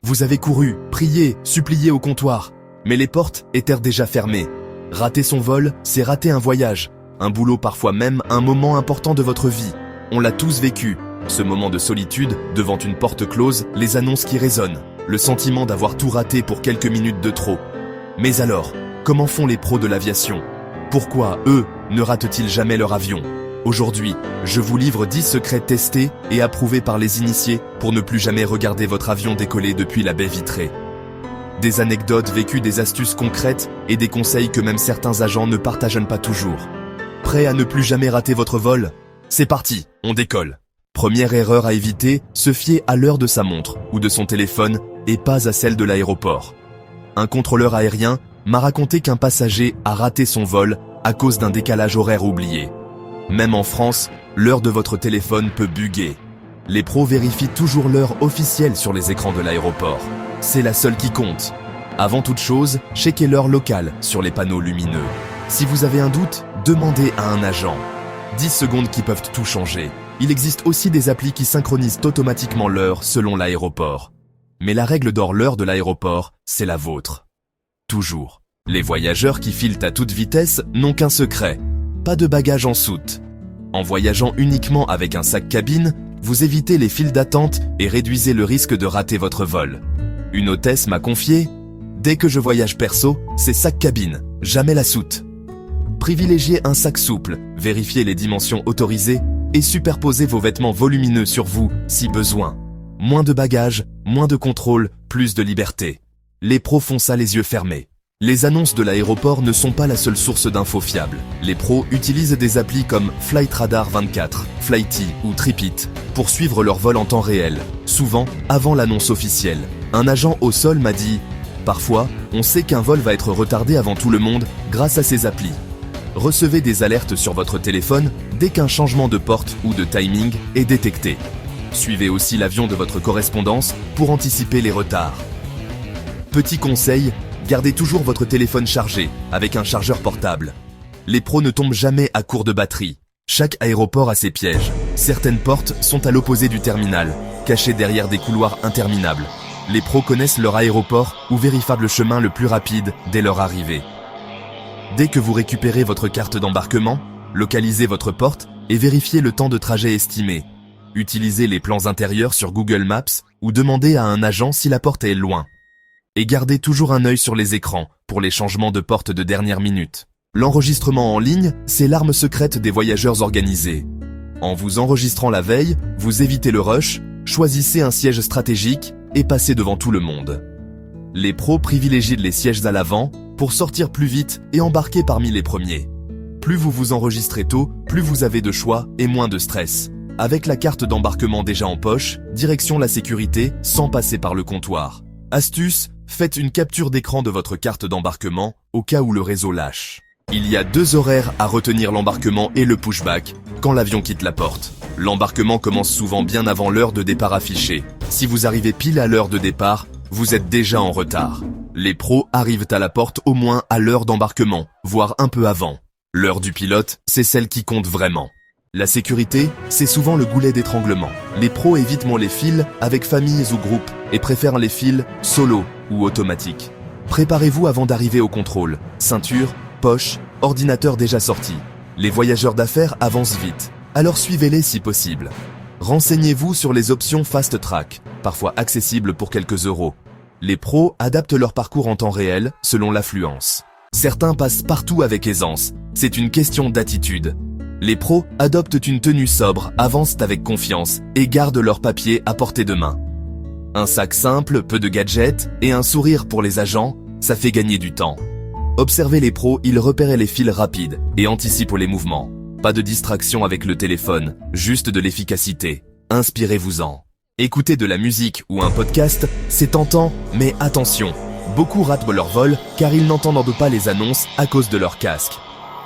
Vous avez couru, prié, supplié au comptoir, mais les portes étaient déjà fermées. Rater son vol, c'est rater un voyage, un boulot, parfois même un moment important de votre vie. On l'a tous vécu, ce moment de solitude, devant une porte close, les annonces qui résonnent, le sentiment d'avoir tout raté pour quelques minutes de trop. Mais alors, comment font les pros de l'aviation? Pourquoi, eux, ne ratent-ils jamais leur avion? Aujourd'hui, je vous livre 10 secrets testés et approuvés par les initiés pour ne plus jamais regarder votre avion décoller depuis la baie vitrée. Des anecdotes vécues, des astuces concrètes et des conseils que même certains agents ne partagent pas toujours. Prêt à ne plus jamais rater votre vol? C'est parti, on décolle. Première erreur à éviter, se fier à l'heure de sa montre ou de son téléphone et pas à celle de l'aéroport. Un contrôleur aérien m'a raconté qu'un passager a raté son vol à cause d'un décalage horaire oublié. Même en France, l'heure de votre téléphone peut bugger. Les pros vérifient toujours l'heure officielle sur les écrans de l'aéroport. C'est la seule qui compte. Avant toute chose, checkez l'heure locale sur les panneaux lumineux. Si vous avez un doute, demandez à un agent. 10 secondes qui peuvent tout changer. Il existe aussi des applis qui synchronisent automatiquement l'heure selon l'aéroport. Mais la règle d'or, l'heure de l'aéroport, c'est la vôtre. Toujours. Les voyageurs qui filent à toute vitesse n'ont qu'un secret. Pas de bagages en soute. En voyageant uniquement avec un sac cabine, vous évitez les files d'attente et réduisez le risque de rater votre vol. Une hôtesse m'a confié « Dès que je voyage perso, c'est sac cabine, jamais la soute ». Privilégiez un sac souple, vérifiez les dimensions autorisées et superposez vos vêtements volumineux sur vous si besoin. Moins de bagages, moins de contrôle, plus de liberté. Les pros font ça les yeux fermés. Les annonces de l'aéroport ne sont pas la seule source d'infos fiables. Les pros utilisent des applis comme Flight Radar 24, Flighty ou Tripit pour suivre leur vol en temps réel, souvent avant l'annonce officielle. Un agent au sol m'a dit « Parfois, on sait qu'un vol va être retardé avant tout le monde grâce à ces applis. » Recevez des alertes sur votre téléphone dès qu'un changement de porte ou de timing est détecté. Suivez aussi l'avion de votre correspondance pour anticiper les retards. Petit conseil, gardez toujours votre téléphone chargé avec un chargeur portable. Les pros ne tombent jamais à court de batterie. Chaque aéroport a ses pièges. Certaines portes sont à l'opposé du terminal, cachées derrière des couloirs interminables. Les pros connaissent leur aéroport ou vérifient le chemin le plus rapide dès leur arrivée. Dès que vous récupérez votre carte d'embarquement, localisez votre porte et vérifiez le temps de trajet estimé. Utilisez les plans intérieurs sur Google Maps ou demandez à un agent si la porte est loin. Et gardez toujours un œil sur les écrans pour les changements de porte de dernière minute. L'enregistrement en ligne, c'est l'arme secrète des voyageurs organisés. En vous enregistrant la veille, vous évitez le rush, choisissez un siège stratégique et passez devant tout le monde. Les pros privilégient les sièges à l'avant pour sortir plus vite et embarquer parmi les premiers. Plus vous vous enregistrez tôt, plus vous avez de choix et moins de stress. Avec la carte d'embarquement déjà en poche, direction la sécurité sans passer par le comptoir. Astuce, faites une capture d'écran de votre carte d'embarquement au cas où le réseau lâche. Il y a 2 horaires à retenir, l'embarquement et le pushback, quand l'avion quitte la porte. L'embarquement commence souvent bien avant l'heure de départ affichée. Si vous arrivez pile à l'heure de départ, vous êtes déjà en retard. Les pros arrivent à la porte au moins à l'heure d'embarquement, voire un peu avant. L'heure du pilote, c'est celle qui compte vraiment. La sécurité, c'est souvent le goulet d'étranglement. Les pros évitent les fils avec familles ou groupes et préfèrent les fils solo ou automatiques. Préparez-vous avant d'arriver au contrôle. Ceinture, poche, ordinateur déjà sorti. Les voyageurs d'affaires avancent vite, alors suivez-les si possible. Renseignez-vous sur les options Fast Track, parfois accessibles pour quelques euros. Les pros adaptent leur parcours en temps réel selon l'affluence. Certains passent partout avec aisance, c'est une question d'attitude. Les pros adoptent une tenue sobre, avancent avec confiance et gardent leurs papiers à portée de main. Un sac simple, peu de gadgets et un sourire pour les agents, ça fait gagner du temps. Observez les pros, ils repèrent les fils rapides et anticipent les mouvements. Pas de distraction avec le téléphone, juste de l'efficacité. Inspirez-vous-en. Écouter de la musique ou un podcast, c'est tentant, mais attention. Beaucoup ratent leur vol car ils n'entendent pas les annonces à cause de leur casque.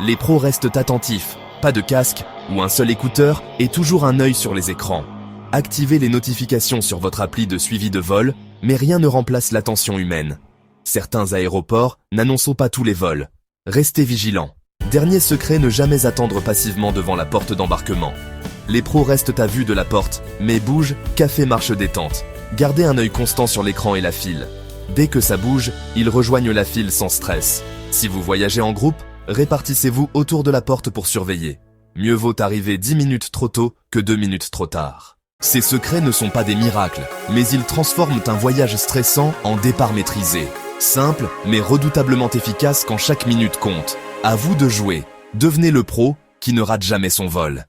Les pros restent attentifs, pas de casque ou un seul écouteur et toujours un œil sur les écrans. Activez les notifications sur votre appli de suivi de vol, mais rien ne remplace l'attention humaine. Certains aéroports n'annoncent pas tous les vols. Restez vigilants. Dernier secret, ne jamais attendre passivement devant la porte d'embarquement. Les pros restent à vue de la porte, mais bougent, café marche détente. Gardez un œil constant sur l'écran et la file. Dès que ça bouge, ils rejoignent la file sans stress. Si vous voyagez en groupe, répartissez-vous autour de la porte pour surveiller. Mieux vaut arriver 10 minutes trop tôt que 2 minutes trop tard. Ces secrets ne sont pas des miracles, mais ils transforment un voyage stressant en départ maîtrisé. Simple, mais redoutablement efficace quand chaque minute compte. À vous de jouer. Devenez le pro qui ne rate jamais son vol.